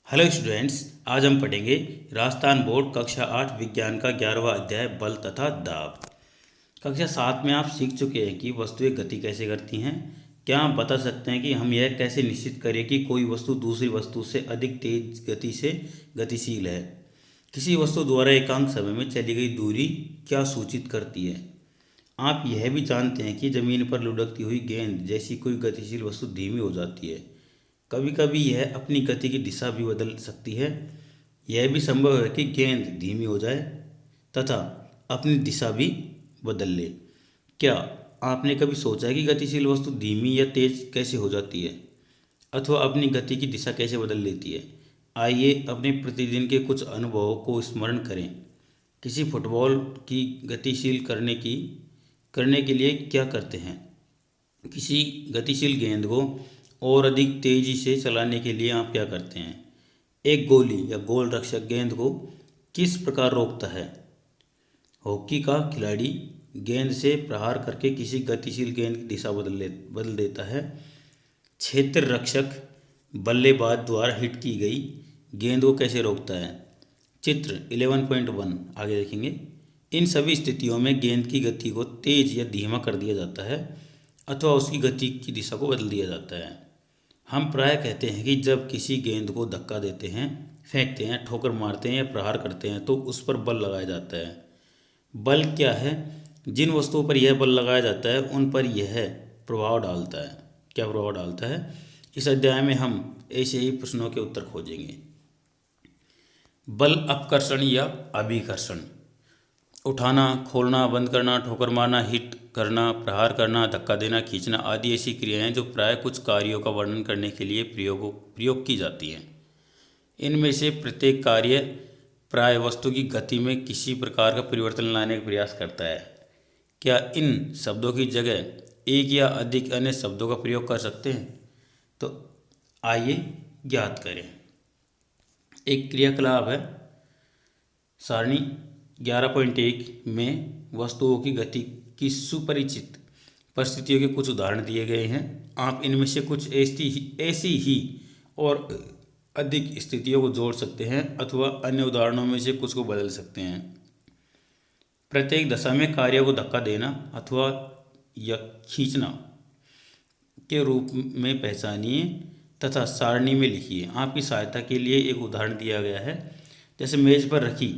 Hello students, आज हम पढ़ेंगे राजस्थान बोर्ड कक्षा 8 विज्ञान का 11वां अध्याय बल तथा दाब। कक्षा 7 में आप सीख चुके हैं कि वस्तुएं गति कैसे करती हैं। क्या आप बता सकते हैं कि हम यह कैसे निश्चित करें कि कोई वस्तु दूसरी वस्तु से अधिक तेज गति से गतिशील है। किसी वस्तु द्वारा एकांक समय में चली गई दूरी क्या सूचित करती है। आप यह भी जानते हैं कि ज़मीन पर लुढ़कती हुई गेंद जैसी कोई गतिशील वस्तु धीमी हो जाती है। कभी कभी यह अपनी गति की दिशा भी बदल सकती है। यह भी संभव है कि गेंद धीमी हो जाए तथा अपनी दिशा भी बदल ले। क्या आपने कभी सोचा है कि गतिशील वस्तु धीमी या तेज कैसे हो जाती है अथवा अपनी गति की दिशा कैसे बदल लेती है। आइए अपने प्रतिदिन के कुछ अनुभवों को स्मरण करें। किसी फुटबॉल की गतिशील करने के लिए क्या करते हैं। किसी गतिशील गेंद को और अधिक तेजी से चलाने के लिए आप क्या करते हैं। एक गोली या गोल रक्षक गेंद को किस प्रकार रोकता है। हॉकी का खिलाड़ी गेंद से प्रहार करके किसी गतिशील गेंद की दिशा बदल देता है। क्षेत्र रक्षक बल्लेबाज द्वारा हिट की गई गेंद को कैसे रोकता है। चित्र 11.1 आगे देखेंगे। इन सभी स्थितियों में गेंद की गति को तेज या धीमा कर दिया जाता है अथवा उसकी गति की दिशा को बदल दिया जाता है। हम प्रायः कहते हैं कि जब किसी गेंद को धक्का देते हैं, फेंकते हैं, ठोकर मारते हैं या प्रहार करते हैं तो उस पर बल लगाया जाता है। बल क्या है। जिन वस्तुओं पर यह बल लगाया जाता है उन पर यह प्रभाव डालता है। क्या प्रभाव डालता है। इस अध्याय में हम ऐसे ही प्रश्नों के उत्तर खोजेंगे। बल अपकर्षण या अभिकर्षण। उठाना, खोलना, बंद करना, ठोकर मारना, हिट करना, प्रहार करना, धक्का देना, खींचना आदि ऐसी क्रियाएं जो प्राय कुछ कार्यों का वर्णन करने के लिए प्रयोग की जाती हैं। इनमें से प्रत्येक कार्य प्राय वस्तु की गति में किसी प्रकार का परिवर्तन लाने का प्रयास करता है। क्या इन शब्दों की जगह एक या अधिक अन्य शब्दों का प्रयोग कर सकते हैं। तो आइए ज्ञात करें। एक क्रियाकलाप है। सारणी 11.1 में वस्तुओं की गति की सुपरिचित परिस्थितियों के कुछ उदाहरण दिए गए हैं। आप इनमें से कुछ ऐसी ही और अधिक स्थितियों को जोड़ सकते हैं अथवा अन्य उदाहरणों में से कुछ को बदल सकते हैं। प्रत्येक दशा में कार्य को धक्का देना अथवा या खींचना के रूप में पहचानिए तथा सारणी में लिखिए। आपकी सहायता के लिए एक उदाहरण दिया गया है। जैसे मेज पर रखी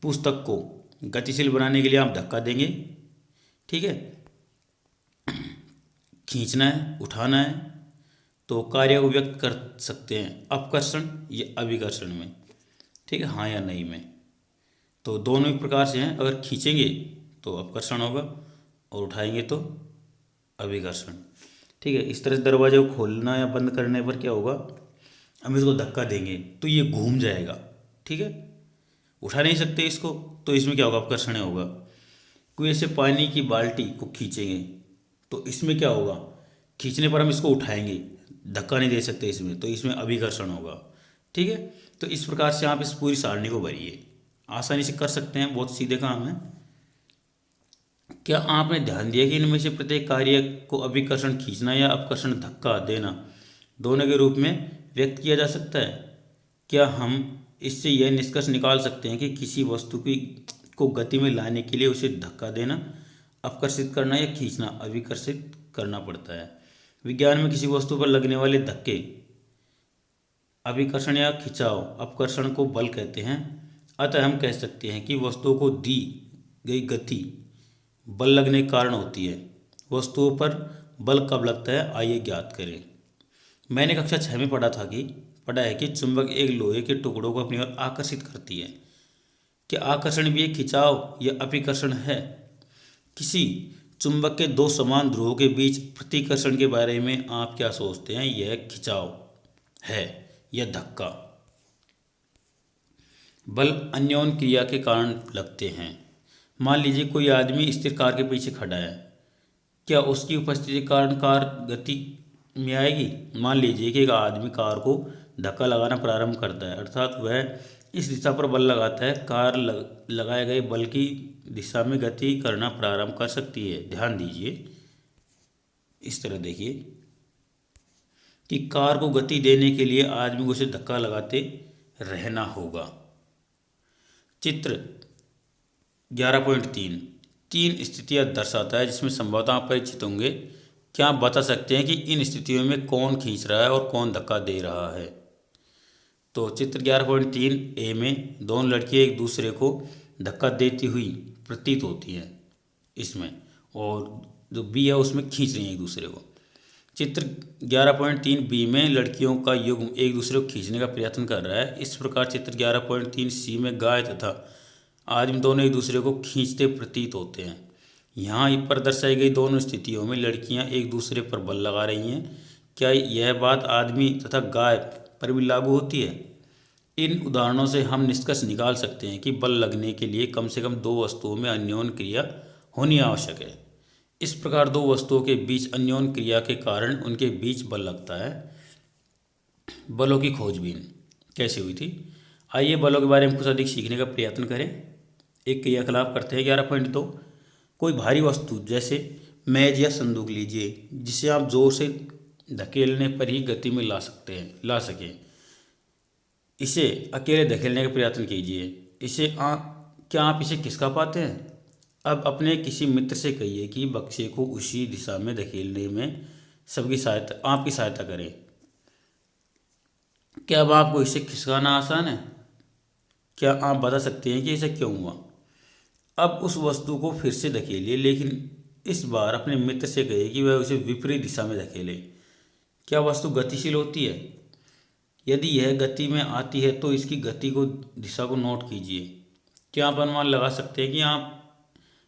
पुस्तक को गतिशील बनाने के लिए आप धक्का देंगे, ठीक है। खींचना है, उठाना है, तो कार्य को व्यक्त कर सकते हैं अपकर्षण या अभिकर्षण में, ठीक है, हाँ या नहीं में। तो दोनों ही प्रकार से हैं। अगर खींचेंगे तो अपकर्षण होगा और उठाएंगे तो अभिकर्षण, ठीक है। इस तरह से दरवाजे को खोलना या बंद करने पर क्या होगा। हम इसको धक्का देंगे तो ये घूम जाएगा, ठीक है। उठा नहीं सकते इसको तो इसमें क्या होगा, अपकर्षण होगा। कुएं से पानी की बाल्टी को खींचेंगे तो इसमें क्या होगा, खींचने पर हम इसको उठाएंगे, धक्का नहीं दे सकते इसमें, तो इसमें अभिकर्षण होगा, ठीक है। तो इस प्रकार से आप इस पूरी सारणी को भरिए, आसानी से कर सकते हैं, बहुत सीधे काम है। क्या आपने ध्यान दिया कि इनमें से प्रत्येक कार्य को अभिकर्षण खींचना या अपकर्षण धक्का देना दोनों के रूप में व्यक्त किया जा सकता है। क्या हम इससे यह निष्कर्ष निकाल सकते हैं कि किसी वस्तु की को गति में लाने के लिए उसे धक्का देना, अपकर्षित करना या खींचना, अभिकर्षित करना पड़ता है। विज्ञान में किसी वस्तु पर लगने वाले धक्के अभिकर्षण या खिंचाव अपकर्षण को बल कहते हैं। अतः हम कह सकते हैं कि वस्तुओं को दी गई गति बल लगने के कारण होती है। वस्तुओं पर बल कब लगता है, आइए ज्ञात करें। मैंने कक्षा 6 में पढ़ा है कि चुंबक एक लोहे के टुकड़ों को अपनी ओर आकर्षित करती है। क्या आकर्षण भी एक खिंचाव या अभिकर्षण है। किसी चुंबक के दो समान ध्रुवों के बीच प्रतिकर्षण के बारे में आप क्या सोचते हैं, यह खिंचाव है या धक्का। बल अन्योन्य क्रिया के कारण लगते हैं। मान लीजिए कोई आदमी स्थिर कार के पीछे खड़ा है, क्या उसकी उपस्थिति के कारण कार गति में आएगी। मान लीजिए कि एक आदमी कार को धक्का लगाना प्रारंभ करता है, अर्थात वह इस दिशा पर बल लगाता है, कार लगाए गए बल की दिशा में गति करना प्रारंभ कर सकती है। ध्यान दीजिए, इस तरह देखिए। कि कार को गति देने के लिए आदमी को उसे धक्का लगाते रहना होगा। चित्र 11.3 तीन स्थितियां दर्शाता है जिसमें संभवतः आप परिचित होंगे। क्या आप बता सकते हैं कि इन स्थितियों में कौन खींच रहा है और कौन धक्का दे रहा है? तो चित्र 11.3 ए में दोनों लड़कियां एक दूसरे को धक्का देती हुई प्रतीत होती हैं इसमें, और जो बी है उसमें खींच रही हैं एक दूसरे को। चित्र 11.3 बी में लड़कियों का युग्म एक दूसरे को खींचने का प्रयत्न कर रहा है। इस प्रकार चित्र 11.3 सी में गाय तथा आदमी दोनों एक दूसरे को खींचते प्रतीत होते हैं। यहाँ पर दर्शाई गई दोनों स्थितियों में लड़कियाँ एक दूसरे पर बल लगा रही हैं। क्या यह बात आदमी तथा गाय पर भी लागू होती है? इन उदाहरणों से हम निष्कर्ष निकाल सकते हैं कि बल लगने के लिए कम से कम दो वस्तुओं में अन्योन्य क्रिया होनी आवश्यक है। इस प्रकार दो वस्तुओं के बीच अन्योन्य क्रिया के कारण उनके बीच बल लगता है। बलों की खोजबीन कैसे हुई थी? आइए बलों के बारे में कुछ अधिक सीखने का प्रयत्न करें। एक क्रियाकलाप करते हैं 11.2। कोई भारी वस्तु जैसे मेज या संदूक लीजिए जिसे आप जोर से धकेलने पर ही गति में ला सकें। इसे अकेले धकेलने का प्रयत्न कीजिए। क्या आप इसे खिसका पाते हैं? अब अपने किसी मित्र से कहिए कि बक्से को उसी दिशा में धकेलने में आपकी सहायता करें। क्या अब आपको इसे खिसकाना आसान है? क्या आप बता सकते हैं कि ऐसा क्यों हुआ? अब उस वस्तु को फिर से धकेलिए, लेकिन इस बार अपने मित्र से कहिए कि वह उसे विपरीत दिशा में धकेले। क्या वस्तु गतिशील होती है? यदि यह गति में आती है तो इसकी दिशा को नोट कीजिए। क्या आप अनुमान लगा सकते हैं कि आप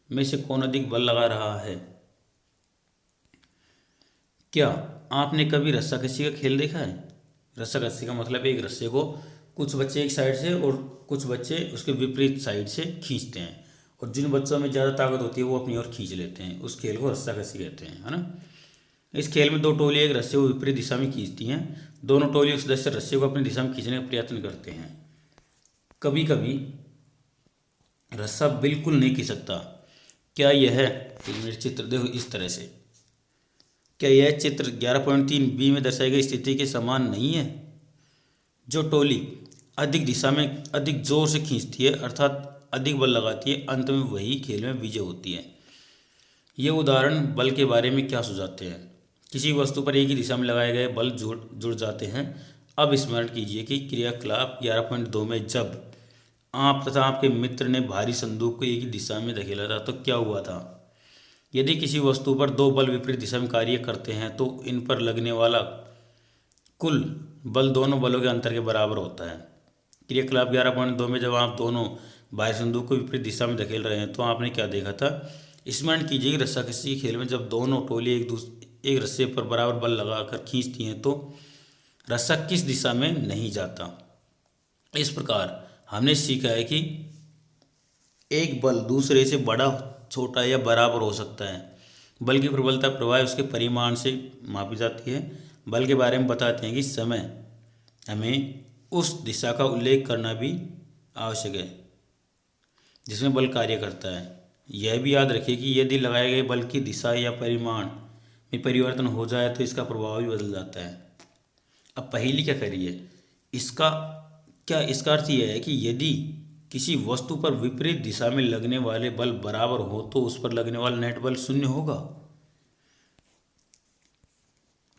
में से कौन अधिक बल लगा रहा है? क्या आपने कभी रस्साकसी का खेल देखा है? रस्साकसी का मतलब एक रस्से को कुछ बच्चे एक साइड से और कुछ बच्चे उसके विपरीत साइड से खींचते हैं, और जिन बच्चों में ज़्यादा ताकत होती है वो अपनी ओर खींच लेते हैं। उस खेल को रस्साकसी कहते हैं, है ना। इस खेल में दो टोलियाँ एक रस्से को विपरीत दिशा में खींचती हैं। दोनों टोलियों के सदस्य रस्से को अपनी दिशा में खींचने का प्रयत्न करते हैं। कभी कभी रस्सा बिल्कुल नहीं खिसकता। क्या यह चित्र देखो इस तरह से, क्या यह चित्र 11.3 बी में दर्शाई गई स्थिति के समान नहीं है? जो टोली अधिक दिशा में अधिक जोर से खींचती है अर्थात अधिक बल लगाती है, अंत में वही खेल में विजय होती है। ये उदाहरण बल के बारे में क्या सुझाते हैं? किसी वस्तु पर एक ही दिशा में लगाए गए बल जुड़ जाते हैं। अब स्मरण कीजिए कि क्रियाकलाप 11.2 में जब आप तथा आपके मित्र ने भारी संदूक को एक ही दिशा में धकेला था तो क्या हुआ था? यदि किसी वस्तु पर दो बल विपरीत दिशा में कार्य करते हैं तो इन पर लगने वाला कुल बल दोनों बलों के अंतर के बराबर होता है। क्रियाकलाप 11.2 में जब आप दोनों भारी संदूक को विपरीत दिशा में धकेल रहे हैं तो आपने क्या देखा था? स्मरण कीजिए कि रस्साकसी के खेल में जब दोनों टोली एक रस्से पर बराबर बल लगाकर खींचती हैं तो रस्सा किस दिशा में नहीं जाता। इस प्रकार हमने सीखा है कि एक बल दूसरे से बड़ा, छोटा या बराबर हो सकता है। बल की प्रबलता प्रवाह उसके परिमाण से मापी जाती है। बल के बारे में बताते हैं कि समय हमें उस दिशा का उल्लेख करना भी आवश्यक है जिसमें बल कार्य करता है। यह भी याद रखिए कि यदि लगाए गए बल की दिशा या परिमाण में परिवर्तन हो जाए तो इसका प्रभाव भी बदल जाता है। अब पहेली क्या करिए? इसका अर्थ यह है कि यदि किसी वस्तु पर विपरीत दिशा में लगने वाले बल बराबर हो तो उस पर लगने वाला नेट बल शून्य होगा।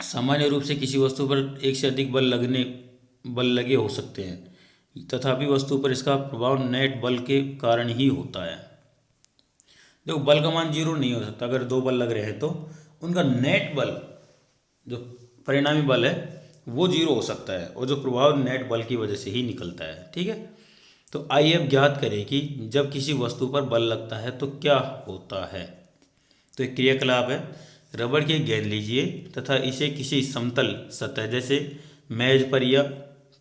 सामान्य रूप से किसी वस्तु पर एक से अधिक बल लगे हो सकते हैं, तथापि वस्तु पर इसका प्रभाव नेट बल के कारण ही होता है। देखो बल का मान 0 नहीं हो सकता। अगर दो बल लग रहे हैं तो उनका नेट बल, जो परिणामी बल है, वो 0 हो सकता है, और जो प्रभाव नेट बल की वजह से ही निकलता है। ठीक है, तो आइए अब ज्ञात करें कि जब किसी वस्तु पर बल लगता है तो क्या होता है। तो एक क्रियाकलाप है, रबड़ की गेंद लीजिए तथा इसे किसी समतल सतह जैसे मेज पर या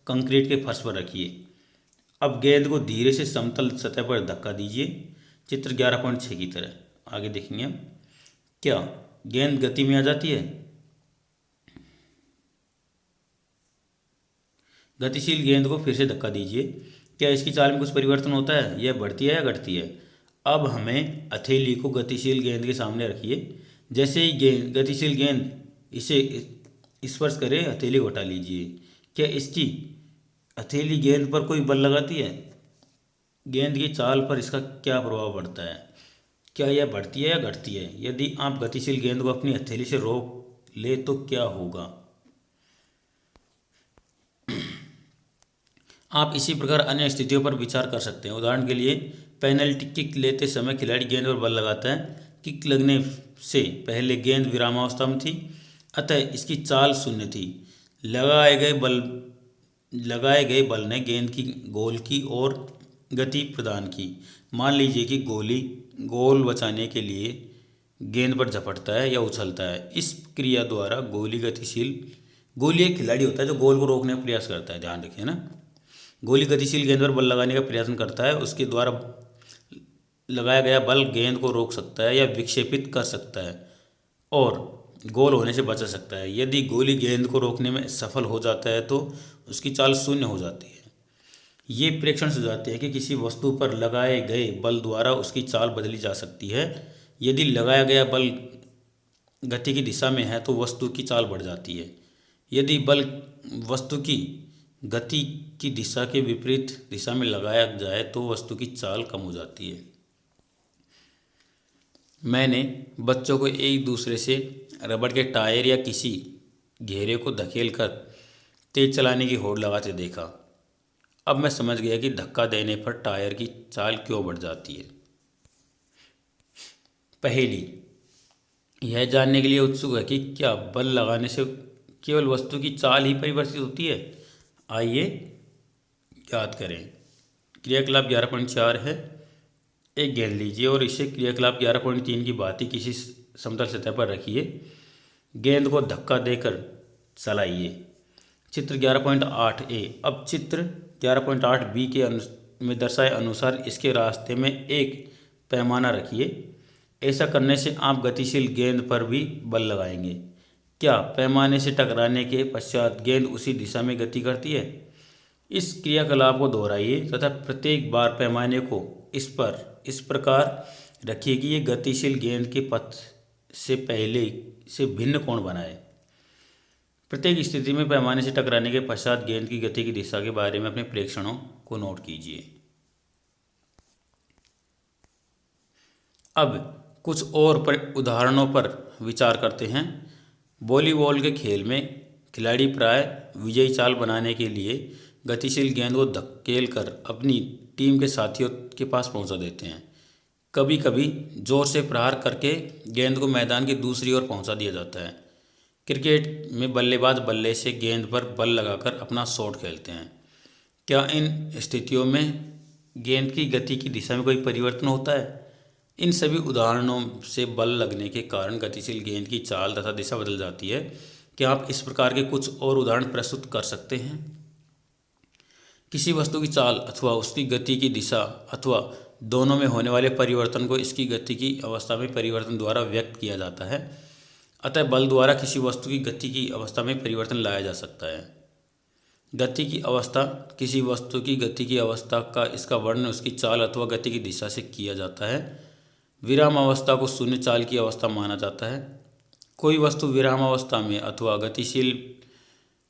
कंक्रीट के फर्श पर रखिए। अब गेंद को धीरे से समतल सतह पर धक्का दीजिए, चित्र 11.6 की तरह। आगे देखेंगे हम। क्या गेंद गति में आ जाती है? गतिशील गेंद को फिर से धक्का दीजिए। क्या इसकी चाल में कुछ परिवर्तन होता है? यह बढ़ती है या घटती है? अब हमें हथेली को गतिशील गेंद के सामने रखिए। जैसे ही गतिशील गेंद स्पर्श करे हथेली को हटा लीजिए। क्या इसकी हथेली गेंद पर कोई बल लगाती है? गेंद की चाल पर इसका क्या प्रभाव पड़ता है? क्या यह बढ़ती है या घटती है? यदि आप गतिशील गेंद को अपनी हथेली से रोक ले तो क्या होगा? आप इसी प्रकार अन्य स्थितियों पर विचार कर सकते हैं। उदाहरण के लिए, पेनल्टी किक लेते समय खिलाड़ी गेंद पर बल लगाता है। किक लगने से पहले गेंद विरामावस्था में थी, अतः इसकी चाल शून्य थी। लगाए गए बल लगाए गए बल ने गेंद की गोल की ओर गति प्रदान की। मान लीजिए कि गोली गोल बचाने के लिए गेंद पर झपटता है या उछलता है। इस क्रिया द्वारा गोली एक खिलाड़ी होता है जो गोल को रोकने का प्रयास करता है, ध्यान रखिए ना। गोली गतिशील गेंद पर बल लगाने का प्रयत्न करता है। उसके द्वारा लगाया गया बल गेंद को रोक सकता है या विक्षेपित कर सकता है और गोल होने से बचा सकता है। यदि गोली गेंद को रोकने में सफल हो जाता है तो उसकी चाल शून्य हो जाती है। ये प्रेक्षण सुझाते हैं कि किसी वस्तु पर लगाए गए बल द्वारा उसकी चाल बदली जा सकती है। यदि लगाया गया बल गति की दिशा में है तो वस्तु की चाल बढ़ जाती है। यदि बल वस्तु की गति की दिशा के विपरीत दिशा में लगाया जाए तो वस्तु की चाल कम हो जाती है। मैंने बच्चों को एक दूसरे से रबड़ के टायर या किसी घेरे को धकेलकर तेज चलाने की होड़ लगाते देखा। अब मैं समझ गया कि धक्का देने पर टायर की चाल क्यों बढ़ जाती है। पहेली, यह जानने के लिए उत्सुक है कि क्या बल लगाने से केवल वस्तु की चाल ही परिवर्तित होती है? आइए याद करें। क्रियाकलाप 11.4 है। एक गेंद लीजिए और इसे क्रियाकलाप 11.3 की भांति किसी समतल सतह पर रखिए। गेंद को धक्का देकर चलाइए। चित्र 11.8 ए। अब चित्र 11.8 बी के में दर्शाए अनुसार इसके रास्ते में एक पैमाना रखिए। ऐसा करने से आप गतिशील गेंद पर भी बल लगाएंगे। क्या पैमाने से टकराने के पश्चात गेंद उसी दिशा में गति करती है? इस क्रियाकलाप को दोहराइए तथा प्रत्येक बार पैमाने को इस प्रकार रखिए कि ये गतिशील गेंद के पथ से पहले से भिन्न कोण बनाए। प्रत्येक स्थिति में पैमाने से टकराने के पश्चात गेंद की गति की दिशा के बारे में अपने प्रेक्षणों को नोट कीजिए। अब कुछ और उदाहरणों पर विचार करते हैं। वॉलीबॉल के खेल में खिलाड़ी प्राय विजयी चाल बनाने के लिए गतिशील गेंद को धकेल कर अपनी टीम के साथियों के पास पहुंचा देते हैं। कभी कभी जोर से प्रहार करके गेंद को मैदान की दूसरी ओर पहुंचा दिया जाता है। क्रिकेट में बल्लेबाज बल्ले से गेंद पर बल लगाकर अपना शॉट खेलते हैं। क्या इन स्थितियों में गेंद की गति की दिशा में कोई परिवर्तन होता है? इन सभी उदाहरणों से बल लगने के कारण गतिशील गेंद की चाल तथा दिशा बदल जाती है। क्या आप इस प्रकार के कुछ और उदाहरण प्रस्तुत कर सकते हैं? किसी वस्तु की चाल अथवा उसकी गति की दिशा अथवा दोनों में होने वाले परिवर्तन को इसकी गति की अवस्था में परिवर्तन द्वारा व्यक्त किया जाता है। अतः बल द्वारा किसी वस्तु की गति की अवस्था में परिवर्तन लाया जा सकता है। गति की अवस्था, किसी वस्तु की गति की अवस्था का इसका वर्णन उसकी चाल अथवा गति की दिशा से किया जाता है। विराम अवस्था को शून्य चाल की अवस्था माना जाता है। कोई वस्तु विराम अवस्था में अथवा गतिशील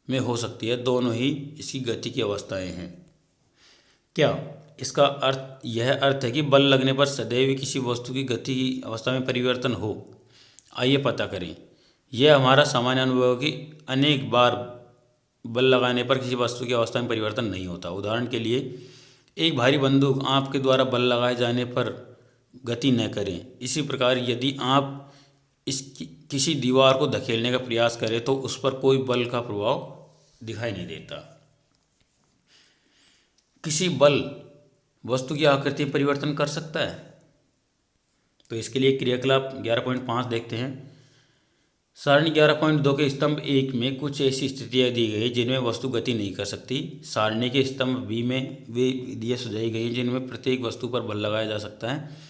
में हो सकती है, दोनों ही इसकी गति की अवस्थाएं हैं। क्या इसका यह अर्थ है कि बल लगने पर सदैव किसी वस्तु की गति की अवस्था में परिवर्तन हो? आइए पता करें। यह हमारा सामान्य अनुभव है कि अनेक बार बल लगाने पर किसी वस्तु की अवस्था में परिवर्तन नहीं होता। उदाहरण के लिए, एक भारी बंदूक आपके द्वारा बल लगाए जाने पर गति न करें। इसी प्रकार यदि आप किसी दीवार को धकेलने का प्रयास करें तो उस पर कोई बल का प्रभाव दिखाई नहीं देता। किसी बल वस्तु की आकृति में परिवर्तन कर सकता है? तो इसके लिए क्रियाकलाप 11.5 देखते हैं। सारणी 11.2 के स्तंभ 1 में कुछ ऐसी स्थितियाँ दी गई जिनमें वस्तु गति नहीं कर सकती। सारणी के स्तंभ बी में वे विधियाँ सुझाई गई जिनमें प्रत्येक वस्तु पर बल लगाया जा सकता है,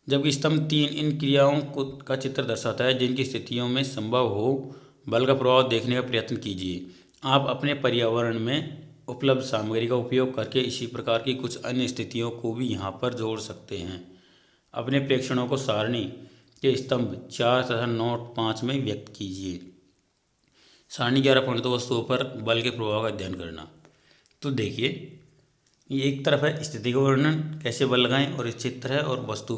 जबकि स्तंभ 3 इन क्रियाओं का चित्र दर्शाता है जिनकी स्थितियों में संभव हो बल का प्रभाव देखने का प्रयत्न कीजिए। आप अपने पर्यावरण में उपलब्ध सामग्री का उपयोग करके इसी प्रकार की कुछ अन्य स्थितियों को भी यहाँ पर जोड़ सकते हैं। अपने प्रेक्षणों को सारणी के स्तंभ 4 तथा नोट 5 में व्यक्त कीजिए। सारणी 11.2 वस्तुओं पर बल के प्रभाव का अध्ययन करना। तो देखिए, ये एक तरफ है स्थिति का वर्णन, कैसे बल लगाएं, और इस चित्र है और वस्तु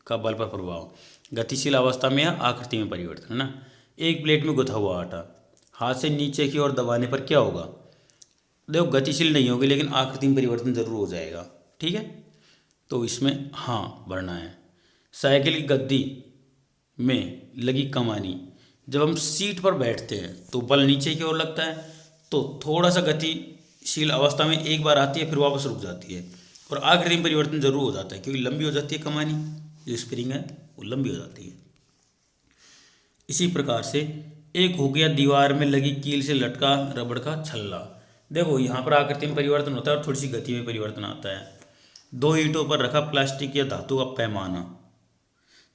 का बल पर प्रभाव। गतिशील अवस्था में या आकृति में परिवर्तन, है ना। एक प्लेट में गुथा हुआ आटा हाथ से नीचे की ओर दबाने पर क्या होगा? देखो, गतिशील नहीं होगी लेकिन आकृति में परिवर्तन जरूर हो जाएगा। ठीक है, तो इसमें हाँ भरना है। साइकिल की गद्दी में लगी कमानी, जब हम सीट पर बैठते हैं तो बल नीचे की ओर लगता है, तो थोड़ा सा गतिशील अवस्था में एक बार आती है फिर वापस रुक जाती है, और आकृति में परिवर्तन जरूर हो जाता है क्योंकि लंबी हो जाती है कमानी, जो स्प्रिंग है वो लंबी हो जाती है। इसी प्रकार से एक हो गया दीवार में लगी कील से लटका रबड़ का छल्ला। देखो, यहाँ पर आकृति में परिवर्तन होता है और थोड़ी सी गति में परिवर्तन आता है। दो ईंटों पर रखा प्लास्टिक या धातु का पैमाना।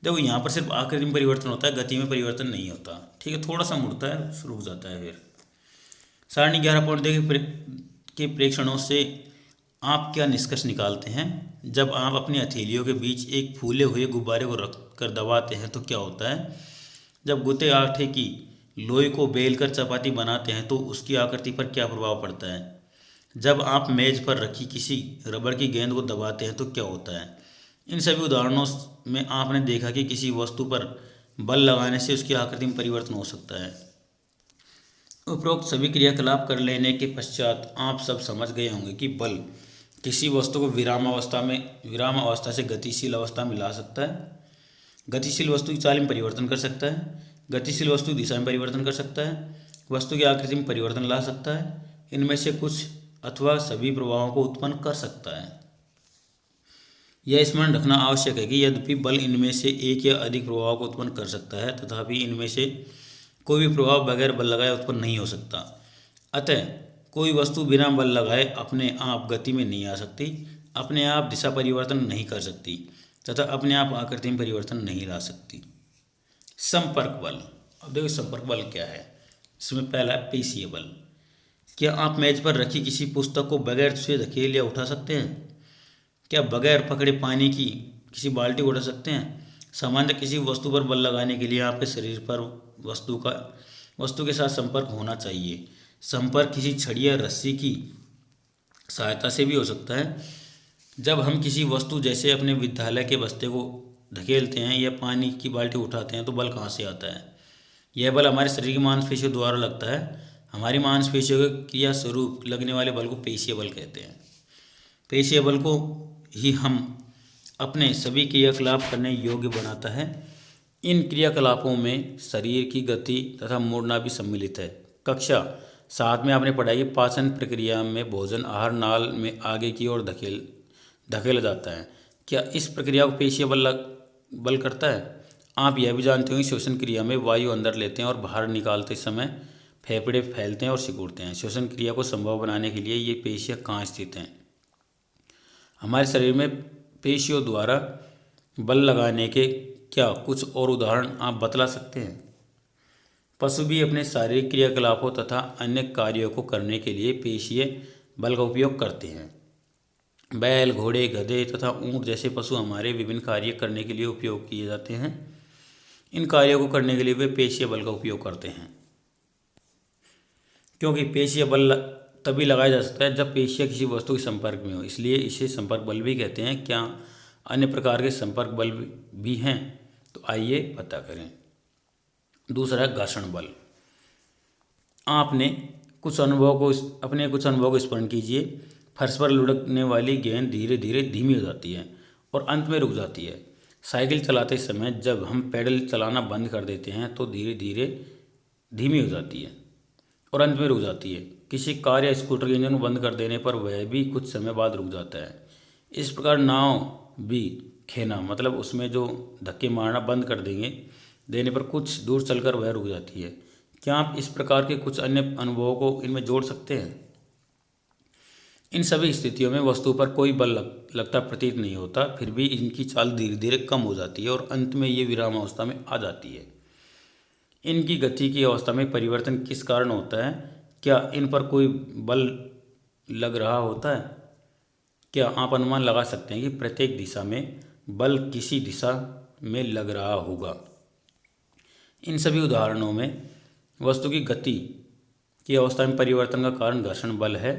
देखो, यहाँ पर सिर्फ आकृति में परिवर्तन होता है, गति में परिवर्तन नहीं होता। ठीक है, थोड़ा सा मुड़ता है, रुक जाता है फिर। सारणी 11.2 के प्रेक्षणों से आप क्या निष्कर्ष निकालते हैं? जब आप अपनी हथेलियों के बीच एक फूले हुए गुब्बारे को रख कर दबाते हैं तो क्या होता है? जब गुथे आटे की लोई को बेलकर चपाती बनाते हैं तो उसकी आकृति पर क्या प्रभाव पड़ता है? जब आप मेज पर रखी किसी रबड़ की गेंद को दबाते हैं तो क्या होता है? इन सभी उदाहरणों में आपने देखा कि किसी वस्तु पर बल लगाने से उसकी आकृति में परिवर्तन हो सकता है। उपरोक्त सभी क्रियाकलाप कर लेने के पश्चात आप सब समझ गए होंगे कि बल किसी वस्तु को विराम अवस्था से गतिशील अवस्था में ला सकता है, गतिशील वस्तु की चाल में परिवर्तन कर सकता है, गतिशील वस्तु की दिशा में परिवर्तन कर सकता है, वस्तु की आकृति में परिवर्तन ला सकता है, इनमें से कुछ अथवा सभी प्रभावों को उत्पन्न कर सकता है। यह स्मरण रखना आवश्यक है कि यद्यपि बल इनमें से एक या अधिक प्रभाव को उत्पन्न कर सकता है, तथापि इनमें से कोई भी प्रभाव बगैर बल लगाए उत्पन्न नहीं हो सकता। अतः कोई वस्तु बिना बल लगाए अपने आप गति में नहीं आ सकती, अपने आप दिशा परिवर्तन नहीं कर सकती तथा अपने आप आकृति में परिवर्तन नहीं ला सकती। संपर्क बल। अब देखो, संपर्क बल क्या है। इसमें पहला है पेशीय बल। क्या आप मेज पर रखी किसी पुस्तक को बगैर छुए धकेल या उठा सकते हैं? क्या बगैर पकड़े पानी की किसी बाल्टी को उठा सकते हैं? सामान्य किसी वस्तु पर बल लगाने के लिए आपके शरीर पर वस्तु के साथ संपर्क होना चाहिए। संपर्क किसी छड़ी या रस्सी की सहायता से भी हो सकता है। जब हम किसी वस्तु जैसे अपने विद्यालय के बस्ते को धकेलते हैं या पानी की बाल्टी उठाते हैं तो बल कहाँ से आता है? यह बल हमारे शरीर की मांसपेशियों द्वारा लगता है। हमारी मांसपेशियों के क्रिया स्वरूप लगने वाले बल को पेशीय बल कहते हैं। पेशीय बल को ही हम अपने सभी क्रियाकलाप करने योग्य बनाता है। इन क्रियाकलापों में शरीर की गति तथा मुड़ना भी सम्मिलित है। कक्षा 7 में आपने पढ़ा कि पाचन प्रक्रिया में भोजन आहार नाल में आगे की ओर धकेला जाता है। क्या इस प्रक्रिया को पेशीय बल करता है? आप यह भी जानते हो कि श्वसन क्रिया में वायु अंदर लेते हैं और बाहर निकालते समय फेफड़े फैलते हैं और सिकुड़ते हैं। श्वसन क्रिया को संभव बनाने के लिए ये पेशियाँ कहाँ स्थित हैं? हमारे शरीर में पेशियों द्वारा बल लगाने के क्या कुछ और उदाहरण आप बतला सकते हैं? पशु भी अपने शारीरिक क्रियाकलापों तथा अन्य कार्यों को करने के लिए पेशीय बल का उपयोग करते हैं। बैल, घोड़े, गधे तथा ऊंट जैसे पशु हमारे विभिन्न कार्य करने के लिए उपयोग किए जाते हैं। इन कार्यों को करने के लिए वे पेशीय बल का उपयोग करते हैं। क्योंकि पेशीय बल तभी लगाया जा सकता है जब पेशियाँ किसी वस्तु के संपर्क में हो, इसलिए इसे संपर्क बल भी कहते हैं। क्या अन्य प्रकार के संपर्क बल भी हैं? तो आइए पता करें। दूसरा है घर्षण बल। अपने कुछ अनुभव को स्मरण कीजिए। फर्श पर लुढ़कने वाली गेंद धीरे धीरे धीमी हो जाती है और अंत में रुक जाती है। साइकिल चलाते समय जब हम पैडल चलाना बंद कर देते हैं तो धीरे धीरे धीमी हो जाती है और अंत में रुक जाती है। किसी कार या स्कूटर के इंजन को बंद कर देने पर वह भी कुछ समय बाद रुक जाता है। इस प्रकार नाव भी खेना, मतलब उसमें जो धक्के मारना बंद कर देने पर कुछ दूर चलकर वह रुक जाती है। क्या आप इस प्रकार के कुछ अन्य अनुभवों को इनमें जोड़ सकते हैं? इन सभी स्थितियों में वस्तु पर कोई बल लगता प्रतीत नहीं होता, फिर भी इनकी चाल धीरे धीरे कम हो जाती है और अंत में ये विराम अवस्था में आ जाती है। इनकी गति की अवस्था में परिवर्तन किस कारण होता है? क्या इन पर कोई बल लग रहा होता है? क्या आप अनुमान लगा सकते हैं कि प्रत्येक दिशा में बल किसी दिशा में लग रहा होगा? इन सभी उदाहरणों में वस्तु की गति की अवस्था में परिवर्तन का कारण घर्षण बल है।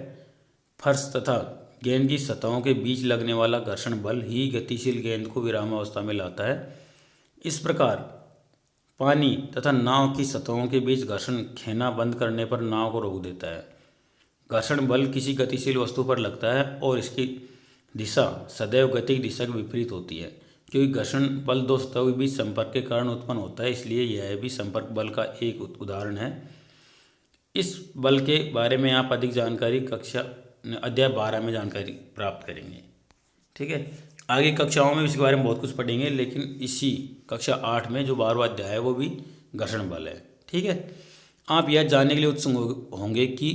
फर्श तथा गेंद की सतहों के बीच लगने वाला घर्षण बल ही गतिशील गेंद को विरामावस्था में लाता है। इस प्रकार पानी तथा नाव की सतहों के बीच घर्षण खेना बंद करने पर नाव को रोक देता है। घर्षण बल किसी गतिशील वस्तु पर लगता है और इसकी दिशा सदैव गतिक दिशा के विपरीत होती है, क्योंकि घर्षण बल दो सतहों के बीच संपर्क के कारण उत्पन्न होता है, इसलिए यह भी संपर्क बल का एक उदाहरण है। इस बल के बारे में आप अधिक जानकारी कक्षा अध्याय 12 में जानकारी प्राप्त करेंगे। ठीक है, आगे कक्षाओं में इसके बारे में बहुत कुछ पढ़ेंगे, लेकिन इसी कक्षा 8 में जो 12वां अध्याय है वो भी घर्षण बल है। ठीक है, आप यह जानने के लिए उत्सुक होंगे कि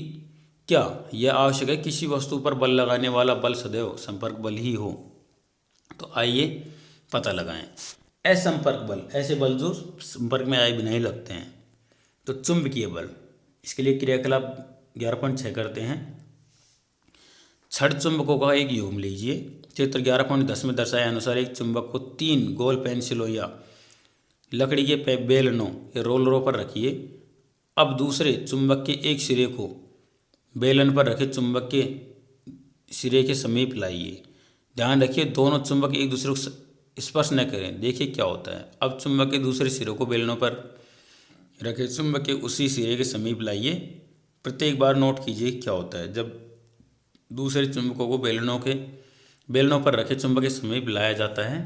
क्या यह आवश्यक है किसी वस्तु पर बल लगाने वाला बल सदैव संपर्क बल ही हो। तो आइए पता लगाएं। असंपर्क बल, ऐसे बल जो संपर्क में आए बिना ही लगते हैं। तो चुंबकीय बल, इसके लिए क्रियाकलाप 11.6 करते हैं। छड़ चुंबकों का एक युग्म लीजिए। चित्र 11.10 में दर्शाए अनुसार एक चुंबक को 3 गोल पेंसिलों या लकड़ी के बेलनों या रोलरों पर रखिए। अब दूसरे चुंबक के एक सिरे को बेलन पर रखे चुंबक के सिरे के समीप लाइए। ध्यान रखिए दोनों चुंबक एक दूसरे को स्पर्श न करें। देखिए क्या होता है। अब चुंबक के दूसरे सिरे को बेलनों पर रखे चुंबक के उसी सिरे के समीप लाइए। प्रत्येक बार नोट कीजिए क्या होता है। जब दूसरे चुंबकों को बेलनों पर रखे चुंबक के समीप लाया जाता है,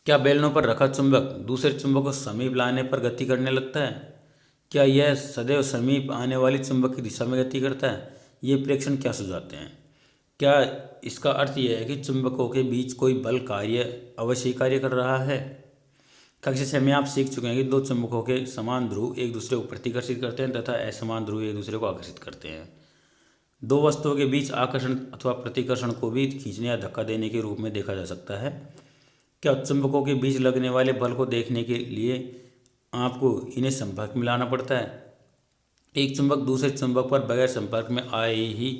क्या बेलनों पर रखा चुंबक दूसरे चुंबक को समीप लाने पर गति करने लगता है? क्या यह सदैव समीप आने वाली चुंबक की दिशा में गति करता है? ये प्रेक्षण क्या सुझाते हैं? क्या इसका अर्थ यह है कि चुंबकों के बीच कोई बल अवश्य कार्य कर रहा है? कक्षा 6 में आप सीख चुके हैं कि दो चुंबकों के समान ध्रुव एक दूसरे को प्रतिकर्षित करते हैं तथा असमान ध्रुव एक दूसरे को आकर्षित करते हैं। दो वस्तुओं के बीच आकर्षण अथवा प्रतिकर्षण को भी खींचने या धक्का देने के रूप में देखा जा सकता है। क्या चुंबकों के बीच लगने वाले बल को देखने के लिए आपको इन्हें संपर्क में लाना पड़ता है? एक चुंबक दूसरे चुंबक पर बगैर संपर्क में आए ही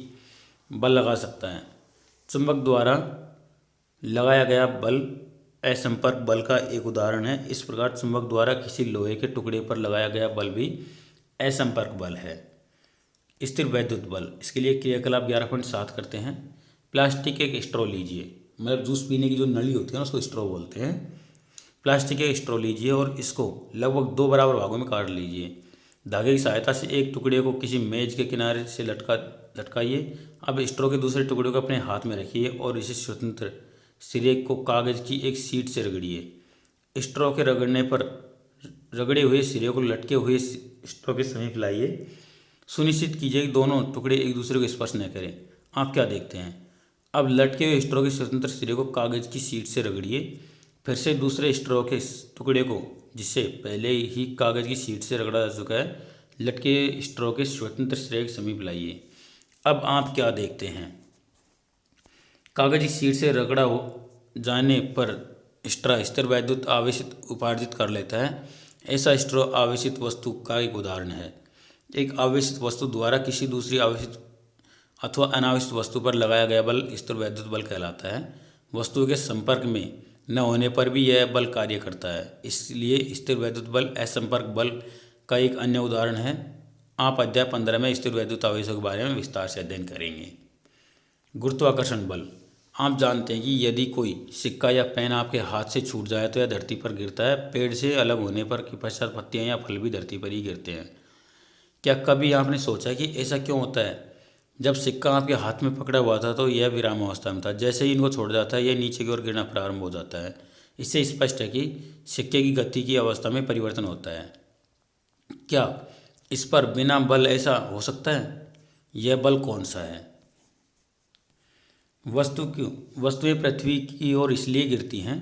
बल लगा सकता है। चुंबक द्वारा लगाया गया बल असंपर्क बल का एक उदाहरण है। इस प्रकार चुंबक द्वारा किसी लोहे के टुकड़े पर लगाया गया बल भी असंपर्क बल है। स्थिर वैद्युत बल, इसके लिए क्रियाकलाप 11.7 करते हैं। प्लास्टिक के एक स्ट्रॉ लीजिए, मतलब जूस पीने की जो नली होती है ना उसको स्ट्रॉ बोलते हैं। प्लास्टिक के स्ट्रॉ लीजिए और इसको लगभग 2 बराबर भागों में काट लीजिए। धागे की सहायता से एक टुकड़े को किसी मेज के किनारे से लटकाइए। अब स्ट्रॉ के दूसरे टुकड़े को अपने हाथ में रखिए और इसे स्वतंत्र सिरे को कागज की एक शीट से रगड़िए। स्ट्रॉ के रगड़े हुए सिरे को लटके हुए स्ट्रॉ के समीप लाइए। सुनिश्चित कीजिए कि दोनों टुकड़े एक दूसरे को स्पर्श न करें। आप क्या देखते हैं? अब लटके हुए स्ट्रॉ के स्वतंत्र सिरे को कागज की शीट से रगड़िए। फिर से दूसरे स्ट्रॉ के टुकड़े को, जिसे पहले ही कागज की शीट से रगड़ा जा चुका है, लटके स्ट्रॉ के स्वतंत्र सिरे के समीप लाइए। अब आप क्या देखते हैं? कागज की शीट से रगड़ा हो जाने पर स्ट्रॉ स्थिर वैद्युत आवेश उपार्जित कर लेता है। ऐसा स्ट्रॉ आवेशित वस्तु का एक उदाहरण है। एक आवेशित वस्तु द्वारा किसी दूसरी आवेशित अथवा अनावेशित वस्तु पर लगाया गया बल स्थिर वैद्युत बल कहलाता है। वस्तु के संपर्क में न होने पर भी यह बल कार्य करता है, इसलिए स्थिर वैद्युत बल असंपर्क बल का एक अन्य उदाहरण है। आप अध्याय 15 में स्थिर वैद्युत आवेशों के बारे में विस्तार से अध्ययन करेंगे। गुरुत्वाकर्षण बल, आप जानते हैं कि यदि कोई सिक्का या पेन आपके हाथ से छूट जाए तो यह धरती पर गिरता है। पेड़ से अलग होने पर के पश्चात पत्तियाँ या फल भी धरती पर ही गिरते हैं। क्या कभी आपने सोचा कि ऐसा क्यों होता है? जब सिक्का आपके हाथ में पकड़ा हुआ था तो यह विराम अवस्था में था। जैसे ही इनको छोड़ जाता है यह नीचे की ओर गिरना प्रारंभ हो जाता है। इससे स्पष्ट है कि सिक्के की गति की अवस्था में परिवर्तन होता है। क्या इस पर बिना बल ऐसा हो सकता है? यह बल कौन सा है? वस्तुएं पृथ्वी की ओर इसलिए गिरती हैं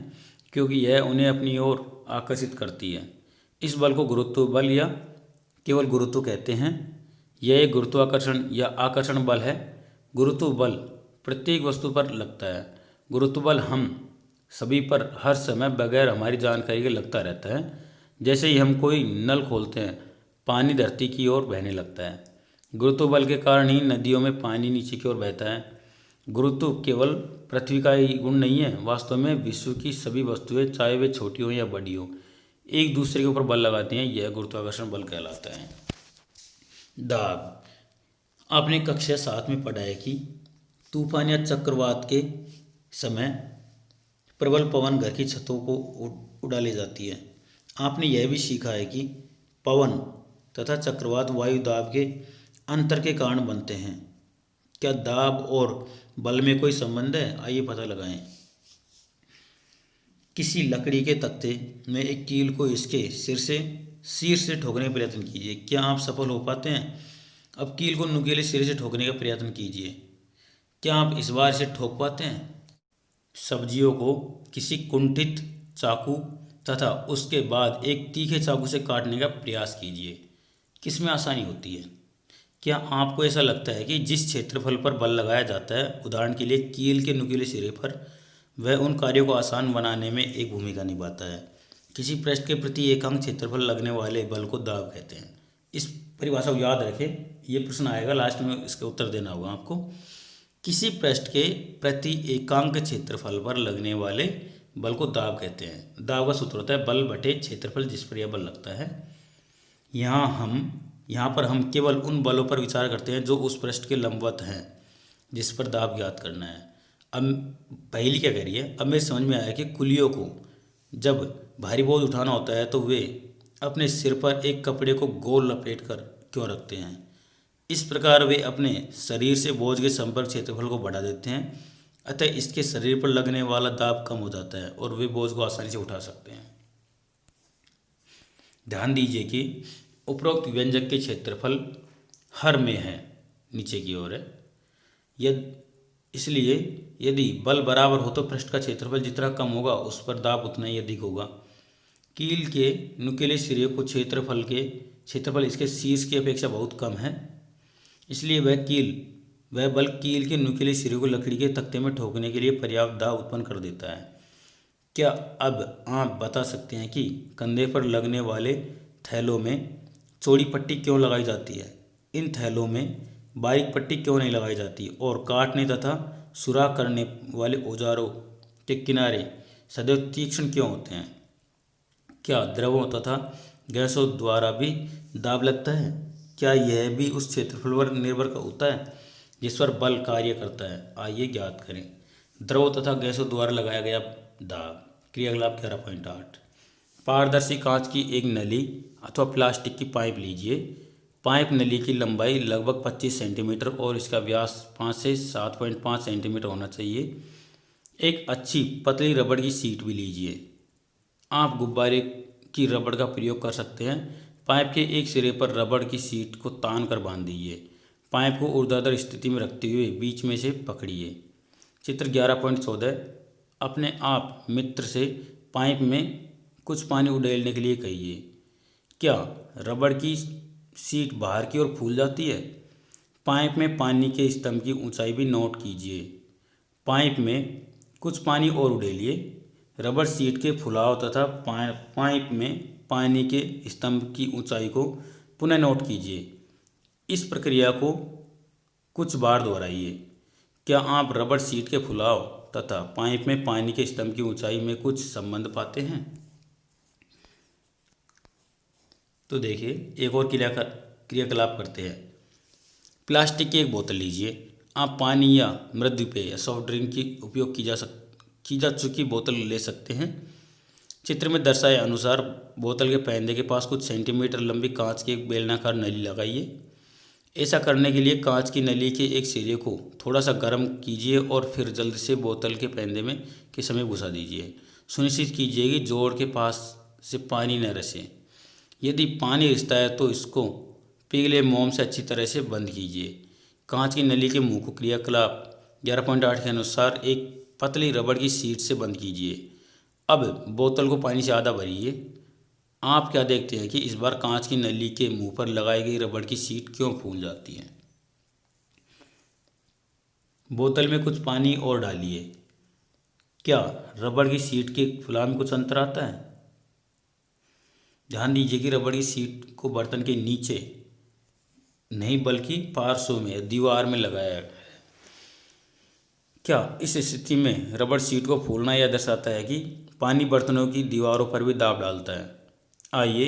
क्योंकि यह उन्हें अपनी ओर आकर्षित करती है। इस बल को गुरुत्व बल या केवल गुरुत्व कहते हैं। यह एक गुरुत्वाकर्षण या आकर्षण बल है। गुरुत्व बल प्रत्येक वस्तु पर लगता है। गुरुत्व बल हम सभी पर हर समय बगैर हमारी जानकारी के लगता रहता है। जैसे ही हम कोई नल खोलते हैं पानी धरती की ओर बहने लगता है। गुरुत्व बल के कारण ही नदियों में पानी नीचे की ओर बहता है। गुरुत्व केवल पृथ्वी का ही गुण नहीं है, वास्तव में विश्व की सभी वस्तुएं, चाहे वे छोटी हो या बड़ी हो, एक दूसरे के ऊपर बल लगाते हैं, यह गुरुत्वाकर्षण बल कहलाता है। दाब। आपने कक्षा 7 में पढ़ा है कि तूफान या चक्रवात के समय प्रबल पवन घर की छतों को उड़ा ले जाती है। आपने यह भी सीखा है कि पवन तथा चक्रवात वायु दाब के अंतर के कारण बनते हैं। क्या दाब और बल में कोई संबंध है? आइए पता लगाएं। किसी लकड़ी के तख्ते में एक कील को इसके सिर से ठोकने का प्रयत्न कीजिए। क्या आप सफल हो पाते हैं? अब कील को नुकीले सिरे से ठोकने का प्रयत्न कीजिए। क्या आप इस बार इसे ठोक पाते हैं? सब्जियों को किसी कुंठित चाकू तथा उसके बाद एक तीखे चाकू से काटने का प्रयास कीजिए। किसमें आसानी होती है? क्या आपको ऐसा लगता है कि जिस क्षेत्रफल पर बल लगाया जाता है, उदाहरण के लिए कील के नुकीले सिरे पर, वह उन कार्यों को आसान बनाने में एक भूमिका निभाता है? किसी पृष्ठ के प्रति एकांक क्षेत्रफल लगने वाले बल को दाब कहते हैं। इस परिभाषा को याद रखें, ये प्रश्न आएगा, लास्ट में इसका उत्तर देना होगा आपको। किसी पृष्ठ के प्रति एकांक क्षेत्रफल पर लगने वाले बल को दाब कहते हैं। दाब का सूत्र होता है बल बटे क्षेत्रफल जिस पर यह बल लगता है। यहाँ पर हम केवल उन बलों पर विचार करते हैं जो उस पृष्ठ के लंबवत हैं जिस पर दाब ज्ञात करना है। अब पहली क्या कह रही है? अब मेरे समझ में आया कि कुलियों को जब भारी बोझ उठाना होता है तो वे अपने सिर पर एक कपड़े को गोल लपेट कर क्यों रखते हैं। इस प्रकार वे अपने शरीर से बोझ के संपर्क क्षेत्रफल को बढ़ा देते हैं, अतः इसके शरीर पर लगने वाला दाब कम हो जाता है और वे बोझ को आसानी से उठा सकते हैं। ध्यान दीजिए कि उपरोक्त व्यंजक के क्षेत्रफल हर में है, नीचे की ओर है। इसलिए यदि बल बराबर हो तो पृष्ठ का क्षेत्रफल जितना कम होगा उस पर दाब उतना ही अधिक होगा। कील के नुकीले सिरे को क्षेत्रफल इसके शीर्ष की अपेक्षा बहुत कम है, इसलिए वह बल कील के नुकीले सिरे को लकड़ी के तख्ते में ठोकने के लिए पर्याप्त दाब उत्पन्न कर देता है। क्या अब आप बता सकते हैं कि कंधे पर लगने वाले थैलों में चौड़ी पट्टी क्यों लगाई जाती है? इन थैलों में बारीक पट्टी क्यों नहीं लगाई जाती? और काटने तथा सुराख करने वाले औजारों के किनारे सदैव तीक्ष्ण क्यों होते हैं? क्या द्रवों तथा गैसों द्वारा भी दाब लगता है? क्या यह भी उस क्षेत्रफल पर निर्भर होता है जिस पर बल कार्य करता है? आइए ज्ञात करें। द्रवों तथा गैसों द्वारा लगाया गया दाब। क्रियाकलाप 11.8। पारदर्शी कांच की एक नली अथवा प्लास्टिक की पाइप लीजिए। पाइप नली की लंबाई लगभग 25 सेंटीमीटर और इसका व्यास 5 से 7.5 सेंटीमीटर होना चाहिए। एक अच्छी पतली रबड़ की शीट भी लीजिए। आप गुब्बारे की रबड़ का प्रयोग कर सकते हैं। पाइप के एक सिरे पर रबड़ की शीट को तान कर बांध दीजिए। पाइप को ऊर्ध्वाधर स्थिति में रखते हुए बीच में से पकड़िए। चित्र 11.14। अपने आप मित्र से पाइप में कुछ पानी उड़ेलने के लिए कहिए। क्या रबड़ की शीट बाहर की ओर फूल जाती है? पाइप में पानी के स्तंभ की ऊंचाई भी नोट कीजिए। पाइप में कुछ पानी और उड़ेलिए। रबड़ शीट के फुलाव तथा पाइप में पानी के स्तंभ की ऊंचाई को पुनः नोट कीजिए। इस प्रक्रिया को कुछ बार दोहराइए। क्या आप रबड़ शीट के फुलाव तथा पाइप में पानी के स्तंभ की ऊंचाई में कुछ संबंध पाते हैं? तो देखिए, एक और क्रियाकलाप करते हैं। प्लास्टिक की एक बोतल लीजिए। आप पानी या मृदु पेय या सॉफ्ट ड्रिंक की उपयोग की जा चुकी बोतल ले सकते हैं। चित्र में दर्शाए अनुसार बोतल के पैंदे के पास कुछ सेंटीमीटर लंबी कांच की एक बेलनाकार नली लगाइए। ऐसा करने के लिए कांच की नली के एक सिरे को थोड़ा सा गर्म कीजिए और फिर जल्द से बोतल के पैंदे में के समय घुसा दीजिए। सुनिश्चित कीजिए कि जोड़ के पास से पानी न रिसे। यदि पानी रिसता है तो इसको पिघले मोम से अच्छी तरह से बंद कीजिए। कांच की नली के मुंह को क्रियाकलाप 11.8 के अनुसार एक पतली रबड़ की शीट से बंद कीजिए। अब बोतल को पानी से आधा भरिए। आप क्या देखते हैं कि इस बार कांच की नली के मुंह पर लगाई गई रबड़ की शीट क्यों फूल जाती है? बोतल में कुछ पानी और डालिए। क्या रबड़ की शीट के फुलाव में कुछ अंतर आता है? ध्यान दीजिए कि रबड़ की शीट को बर्तन के नीचे नहीं बल्कि पार्श्व में दीवार में लगाया गया है। क्या इस स्थिति में रबड़ शीट को फूलना यह दर्शाता है कि पानी बर्तनों की दीवारों पर भी दाब डालता है? आइए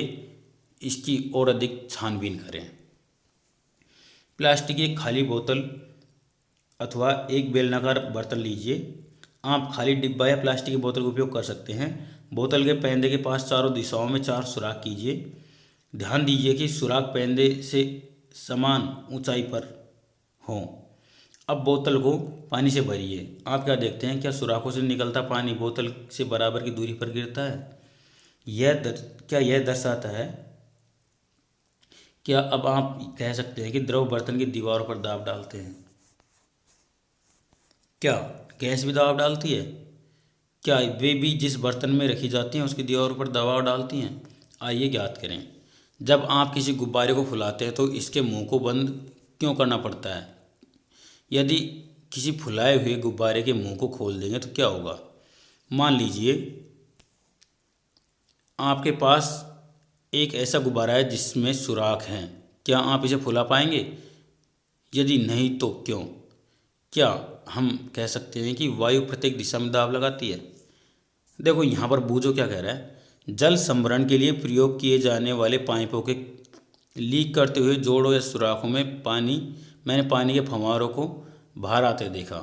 इसकी और अधिक छानबीन करें। प्लास्टिक की एक खाली बोतल अथवा एक बेलनाकार बर्तन लीजिए। आप खाली डिब्बा या प्लास्टिक की बोतल का उपयोग कर सकते हैं। बोतल के पैंदे के पास चारों दिशाओं में 4 सुराख कीजिए। ध्यान दीजिए कि सुराख पैंदे से समान ऊंचाई पर हों। अब बोतल को पानी से भरिए। आप क्या देखते हैं, क्या सुराखों से निकलता पानी बोतल से बराबर की दूरी पर गिरता है? क्या यह दर्शाता है? क्या अब आप कह सकते हैं कि द्रव बर्तन की दीवारों पर दाब डालते हैं? क्या गैस भी दबाव डालती है? क्या वे भी जिस बर्तन में रखी जाती हैं उसकी दीवारों पर दबाव डालती हैं? आइए ज्ञात करें। जब आप किसी गुब्बारे को फुलाते हैं तो इसके मुंह को बंद क्यों करना पड़ता है? यदि किसी फुलाए हुए गुब्बारे के मुंह को खोल देंगे तो क्या होगा? मान लीजिए आपके पास एक ऐसा गुब्बारा है जिसमें सुराख हैं। क्या आप इसे फुला पाएंगे? यदि नहीं तो क्यों? क्या हम कह सकते हैं कि वायु प्रत्येक दिशा में दाब लगाती है? देखो यहाँ पर बूझो क्या कह रहा है। जल संभरण के लिए प्रयोग किए जाने वाले पाइपों के लीक करते हुए जोड़ों या सुराखों में मैंने पानी के फव्वारों को बाहर आते देखा।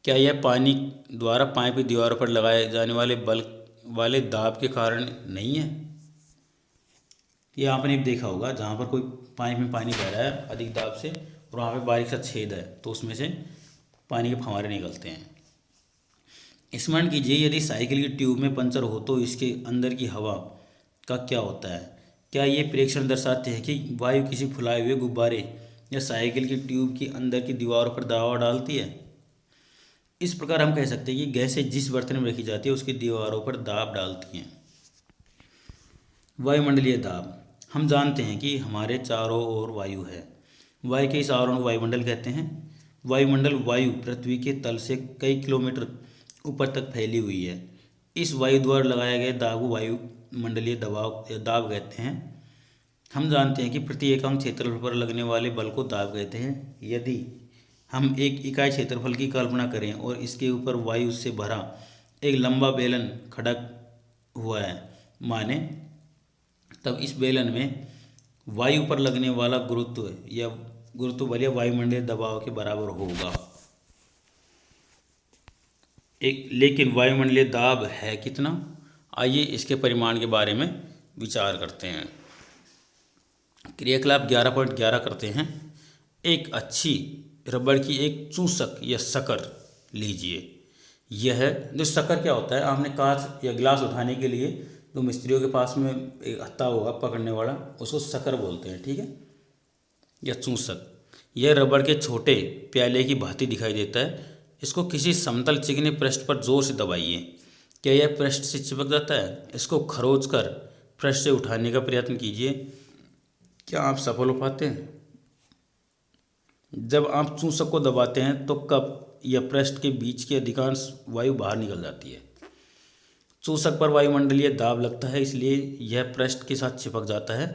क्या यह पानी द्वारा पाइप की दीवारों पर लगाए जाने वाले बल वाले दाब के कारण नहीं है? ये आपने भी देखा होगा, जहाँ पर कोई पाइप में पानी बह रहा है अधिक दाब से और वहाँ पे बारीक सा छेद है तो उसमें से पानी के फव्वारे निकलते हैं। स्मरण कीजिए, यदि साइकिल की ट्यूब में पंचर हो तो इसके अंदर की हवा का क्या होता है? क्या ये प्रेक्षण दर्शाते हैं कि वायु किसी फुलाए हुए गुब्बारे या साइकिल की ट्यूब की अंदर की दीवारों पर दबाव डालती है? इस प्रकार हम कह सकते हैं कि गैसें जिस बर्तन में रखी जाती है उसकी दीवारों पर दाब डालती हैं। वायुमंडलीय दाब। हम जानते हैं कि हमारे चारों ओर वायु है। वायु के इस आवरण को वायुमंडल कहते हैं। वायुमंडल वायु पृथ्वी के तल से कई किलोमीटर ऊपर तक फैली हुई है। इस वायु द्वारा लगाया गया दाब को वायुमंडलीय दबाव या दाब कहते हैं। हम जानते हैं कि प्रति एकांक क्षेत्रफल पर लगने वाले बल को दाब कहते हैं। यदि हम एक इकाई क्षेत्रफल की कल्पना करें और इसके ऊपर वायु से भरा एक लंबा बेलन खड़ा हुआ है माने, तब इस बेलन में वायु पर लगने वाला गुरुत्व बल या वायुमंडलीय दबाव के बराबर होगा। लेकिन वायुमंडलीय दाब है कितना? आइए इसके परिमाण के बारे में विचार करते हैं। क्रियाकलाप 11.11 करते हैं। एक अच्छी रबड़ की एक चूसक या शकर लीजिए। यह जो शकर क्या होता है, आपने कांच या गिलास उठाने के लिए जो मिस्त्रियों के पास में एक हत्था होगा पकड़ने वाला, उसको शकर बोलते हैं, ठीक है, या चूसक। यह रबड़ के छोटे प्याले की भांति दिखाई देता है। इसको किसी समतल चिकने पृष्ठ पर जोर से दबाइए। क्या यह पृष्ठ से चिपक जाता है? इसको खरोच कर पृष्ठ से उठाने का प्रयत्न कीजिए। क्या आप सफल हो पाते हैं? जब आप चूसक को दबाते हैं तो कप या पृष्ठ के बीच की अधिकांश वायु बाहर निकल जाती है। चूसक पर वायुमंडलीय दाब लगता है, इसलिए यह पृष्ठ के साथ चिपक जाता है।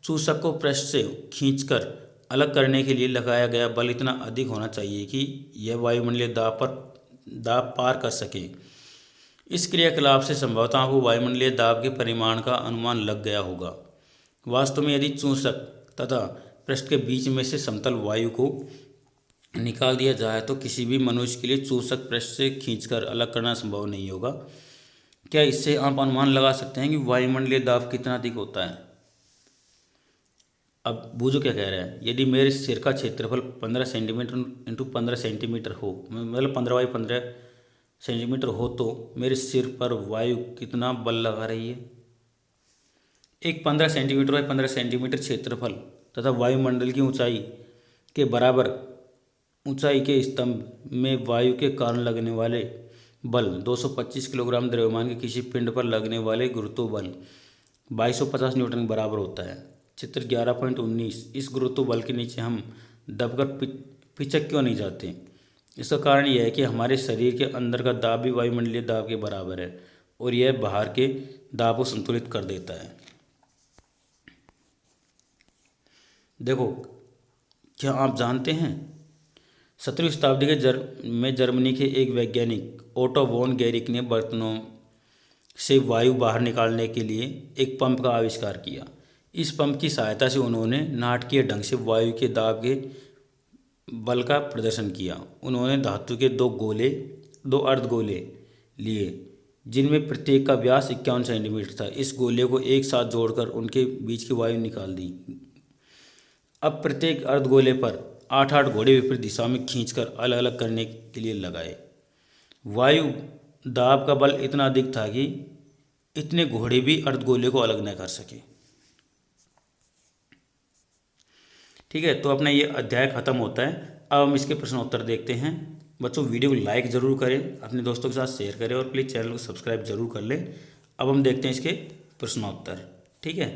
चूसक को पृष्ठ से खींचकर अलग करने के लिए लगाया गया बल इतना अधिक होना चाहिए कि यह वायुमंडलीय दाब पार कर सके। इस क्रियाकलाप से संभवतः आपको वायुमंडलीय दाब के परिमाण का अनुमान लग गया होगा। वास्तव में यदि चूसक तथा पृष्ठ के बीच में से समतल वायु को निकाल दिया जाए तो किसी भी मनुष्य के लिए चूसक पृष्ठ से खींचकर अलग करना संभव नहीं होगा। क्या इससे आप अनुमान लगा सकते हैं कि वायुमंडलीय दाब कितना अधिक होता है? अब बूझो क्या कह रहा है। यदि मेरे सिर का क्षेत्रफल 15 सेंटीमीटर इंटू 15 सेंटीमीटर हो, मतलब 15 बाई 15 सेंटीमीटर हो, तो मेरे सिर पर वायु कितना बल लगा रही है? एक 15 सेंटीमीटर बाई 15 सेंटीमीटर क्षेत्रफल तथा वायुमंडल की ऊंचाई के बराबर ऊंचाई के स्तंभ में वायु के कारण लगने वाले बल 225 किलोग्राम द्रव्यमान के किसी पिंड पर लगने वाले गुरुत्व बल 2250 न्यूटन के बराबर होता है। चित्र 11.19। इस गुरुत्व बल के नीचे हम दबकर पिचक क्यों नहीं जाते? इसका कारण यह है कि हमारे शरीर के अंदर का दाब भी वायुमंडलीय दाब के बराबर है और यह बाहर के दाब को संतुलित कर देता है। देखो, क्या आप जानते हैं 17वीं शताब्दी में जर्मनी के एक वैज्ञानिक ओटो वॉन गेरिक ने बर्तनों से वायु बाहर निकालने के लिए एक पंप का आविष्कार किया। इस पंप की सहायता से उन्होंने नाटकीय ढंग से वायु के दाब के बल का प्रदर्शन किया। उन्होंने धातु के दो अर्धगोले लिए जिनमें प्रत्येक का व्यास 51 सेंटीमीटर था। इस गोले को एक साथ जोड़कर उनके बीच की वायु निकाल दी। अब प्रत्येक अर्धगोले पर 8-8 घोड़े विपरीत दिशा में खींचकर अलग अलग करने के लिए लगाए। वायु दाब का बल इतना अधिक था कि इतने घोड़े भी अर्धगोले को अलग न कर सके। ठीक है, तो अपना ये अध्याय खत्म होता है। अब हम इसके प्रश्न उत्तर देखते हैं। बच्चों, वीडियो को लाइक ज़रूर करें, अपने दोस्तों के साथ शेयर करें और प्लीज़ चैनल को सब्सक्राइब जरूर कर लें। अब हम देखते हैं इसके प्रश्नोत्तर। ठीक है,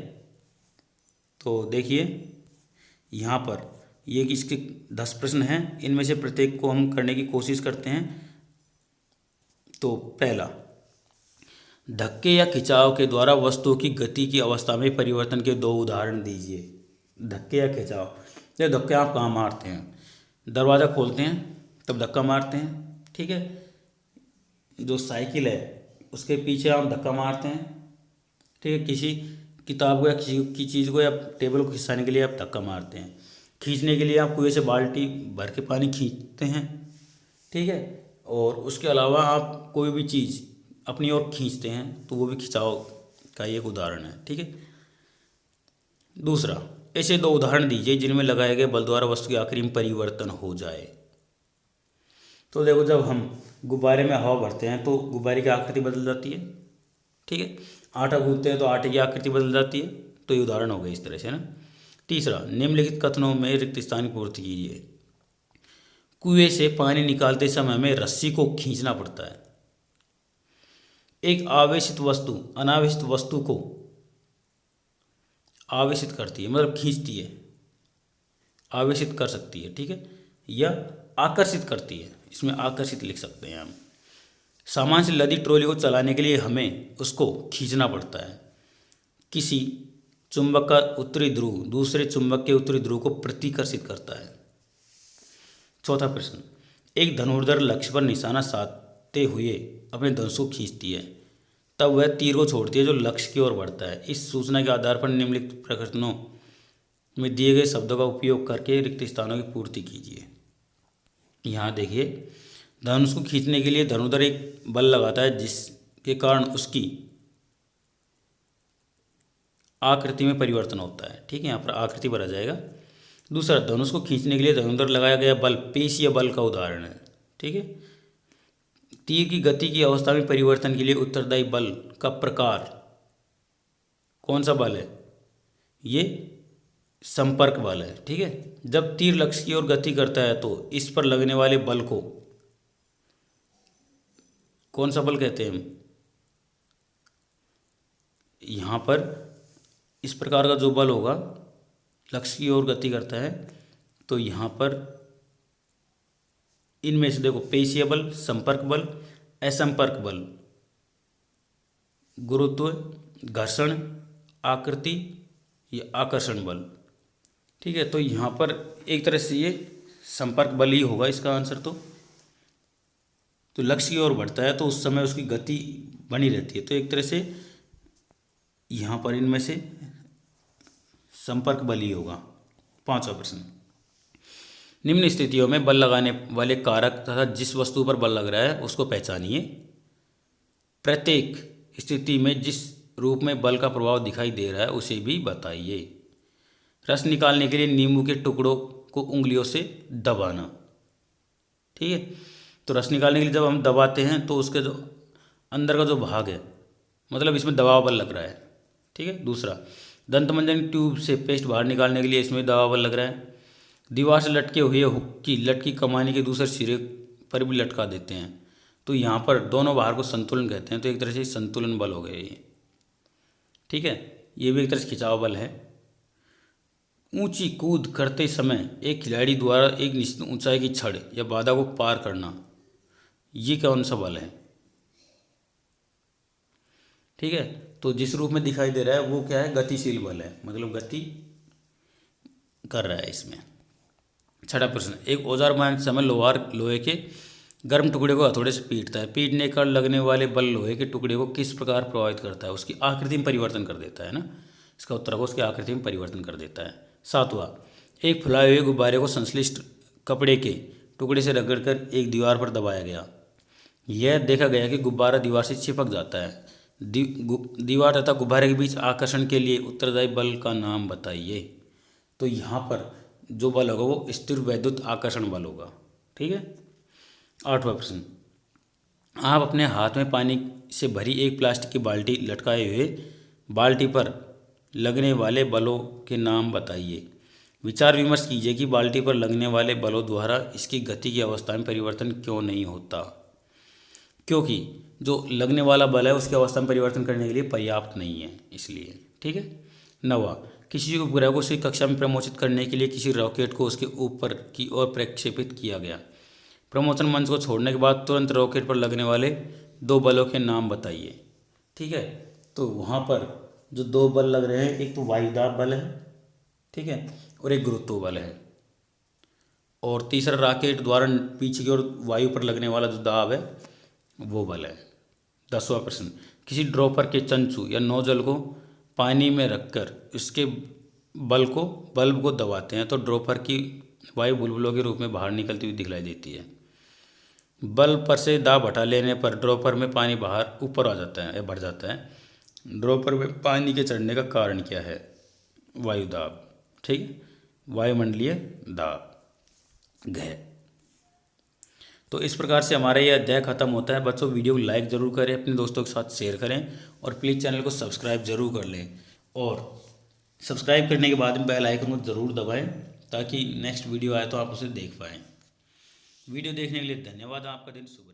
तो देखिए यहाँ पर ये कि इसके 10 प्रश्न हैं, इनमें से प्रत्येक को हम करने की कोशिश करते हैं। तो पहला, धक्के या खिंचाव के द्वारा वस्तुओं की गति की अवस्था में परिवर्तन के 2 उदाहरण दीजिए। धक्के या खिंचाव, ये धक्के आप कहाँ मारते हैं? दरवाज़ा खोलते हैं तब धक्का मारते हैं। ठीक है, जो साइकिल है उसके पीछे आप धक्का मारते हैं। ठीक है, किसी किताब को या किसी की चीज़ को या टेबल को खिंचाने के लिए आप धक्का मारते हैं। खींचने के लिए आप कुएं से बाल्टी भर के पानी खींचते हैं। ठीक है, और उसके अलावा आप कोई भी चीज़ अपनी ओर खींचते हैं तो वो भी खिंचाव का एक उदाहरण है। ठीक है, दूसरा, ऐसे 2 उदाहरण दीजिए जिनमें लगाए गए बल द्वारा वस्तु के आखिरी में परिवर्तन हो जाए। तो देखो, जब हम गुब्बारे में हवा भरते हैं तो गुब्बारे की आकृति बदल जाती है। ठीक है, आटा गूंथते हैं तो आटे की आकृति बदल जाती है। तो ये उदाहरण हो गए इस तरह से ना। तीसरा, निम्नलिखित कथनों में रिक्त स्थान की पूर्ति कीजिए। कुएं से पानी निकालते समय हमें रस्सी को खींचना पड़ता है। एक आवेशित वस्तु अनावेशित वस्तु को आवेशित करती है, मतलब खींचती है, आवेशित कर सकती है। ठीक है, या आकर्षित करती है, इसमें आकर्षित लिख सकते हैं हम। सामान से लदी ट्रॉली को चलाने के लिए हमें उसको खींचना पड़ता है। किसी चुंबक का उत्तरी ध्रुव दूसरे चुंबक के उत्तरी ध्रुव को प्रतिकर्षित करता है। चौथा प्रश्न, एक धनुर्धर लक्ष्य पर निशाना साधते हुए अपने धनुष को खींचती है, तब वह तीर को छोड़ती है जो लक्ष्य की ओर बढ़ता है। इस सूचना के आधार पर निम्नलिखित प्रकरणों में दिए गए शब्दों का उपयोग करके रिक्त स्थानों की पूर्ति कीजिए। यहाँ देखिए, धनुष को खींचने के लिए धनुर्धर एक बल लगाता है जिसके कारण उसकी आकृति में परिवर्तन होता है। ठीक है, यहाँ पर आकृति भरा जाएगा। दूसरा, धनुष को खींचने के लिए धनुर्धर लगाया गया बल पेशीय बल का उदाहरण है। ठीक है, तीर की गति की अवस्था में परिवर्तन के लिए उत्तरदायी बल का प्रकार कौन सा बल है? ये संपर्क बल है। ठीक है, जब तीर लक्ष्य की ओर गति करता है तो इस पर लगने वाले बल को कौन सा बल कहते हैं हम? यहाँ पर इस प्रकार का जो बल होगा, लक्ष्य की ओर गति करता है, तो यहाँ पर इनमें से देखो, पेशीय बल, संपर्क बल, असंपर्क बल, गुरुत्व, घर्षण, आकृति, या आकर्षण बल। ठीक है, तो यहाँ पर एक तरह से ये संपर्क बल ही होगा इसका आंसर। तो लक्ष्य की ओर बढ़ता है तो उस समय उसकी गति बनी रहती है, तो एक तरह से यहाँ पर इनमें से संपर्क बल ही होगा। 5वां प्रश्न, निम्न स्थितियों में बल लगाने वाले कारक तथा जिस वस्तु पर बल लग रहा है उसको पहचानिए। प्रत्येक स्थिति में जिस रूप में बल का प्रभाव दिखाई दे रहा है उसे भी बताइए। रस निकालने के लिए नींबू के टुकड़ों को उंगलियों से दबाना। ठीक है, तो रस निकालने के लिए जब हम दबाते हैं तो उसके जो अंदर का जो भाग है, मतलब इसमें दबाव बल लग रहा है। ठीक है, दूसरा, दंतमंजन ट्यूब से पेस्ट बाहर निकालने के लिए इसमें दबाव बल लग रहा है। दीवार से लटके हुए हुक की लटकी कमानी के दूसरे सिरे पर भी लटका देते हैं, तो यहाँ पर दोनों बाहर को संतुलन कहते हैं, तो एक तरह से संतुलन बल हो गए ये। ठीक है, ये भी एक तरह से खिंचाव बल है। ऊंची कूद करते समय एक खिलाड़ी द्वारा एक निश्चित ऊंचाई की छड़ या बाधा को पार करना, ये कौन सा बल है? ठीक है, तो जिस रूप में दिखाई दे रहा है वो क्या है? गतिशील बल है, मतलब गति कर रहा है इसमें। 6वां प्रश्न, एक औजार बनाते समय लोहे के गर्म टुकड़े को हथौड़े से पीटता है, पीटने पर लगने वाले बल लोहे के टुकड़े को किस प्रकार प्रभावित करता है? उसकी आकृति में परिवर्तन कर देता है ना। इसका उत्तर होगा उसकी आकृति में परिवर्तन कर देता है। सातवां, एक फुलाए हुए गुब्बारे को संश्लिष्ट कपड़े के टुकड़े से रगड़कर एक दीवार पर दबाया गया। यह देखा गया कि गुब्बारा दीवार से चिपक जाता है। दीवार तथा गुब्बारे के बीच आकर्षण के लिए उत्तरदायी बल का नाम बताइए। तो यहाँ पर जो बल होगा वो स्थिर वैद्युत आकर्षण बल होगा। ठीक है। आठवां प्रश्न, आप अपने हाथ में पानी से भरी एक प्लास्टिक की बाल्टी लटकाए हुए बाल्टी पर लगने वाले बलों के नाम बताइए। विचार विमर्श कीजिए कि बाल्टी पर लगने वाले बलों द्वारा इसकी गति की अवस्था में परिवर्तन क्यों नहीं होता। क्योंकि जो लगने वाला बल है उसकी अवस्था में परिवर्तन करने के लिए पर्याप्त नहीं है, इसलिए। ठीक है। नवा, किसी उपग्रह को उसकी कक्षा में प्रमोचित करने के लिए किसी रॉकेट को उसके ऊपर की ओर प्रक्षेपित किया गया। प्रमोचन मंच को छोड़ने के बाद तुरंत रॉकेट पर लगने वाले दो बलों के नाम बताइए। ठीक है। तो वहाँ पर जो दो बल लग रहे हैं, एक तो वायुदाब बल है, ठीक है, और एक गुरुत्व बल है, और तीसरा रॉकेट द्वारा पीछे की ओर वायु पर लगने वाला जो दाब है वो बल है। 10वां प्रश्न, किसी ड्रॉपर के चंचू या नोजल को पानी में रखकर उसके बल्ब को दबाते हैं तो ड्रॉपर की वायु बुलबुलों के रूप में बाहर निकलती हुई दिखलाई देती है। बल्ब पर से दाब हटा लेने पर ड्रॉपर में पानी बाहर ऊपर आ जाता है या बढ़ जाता है। ड्रॉपर में पानी के चढ़ने का कारण क्या है? वायु दाब। ठीक है, वायुमंडलीय दाब घ। तो इस प्रकार से हमारा ये अध्याय खत्म होता है। बच्चों, वीडियो को लाइक ज़रूर करें, अपने दोस्तों के साथ शेयर करें और प्लीज़ चैनल को सब्सक्राइब ज़रूर कर लें। और सब्सक्राइब करने के बाद में बेल आइकन को ज़रूर दबाएं ताकि नेक्स्ट वीडियो आए तो आप उसे देख पाएँ। वीडियो देखने के लिए धन्यवाद। आपका दिन शुभ।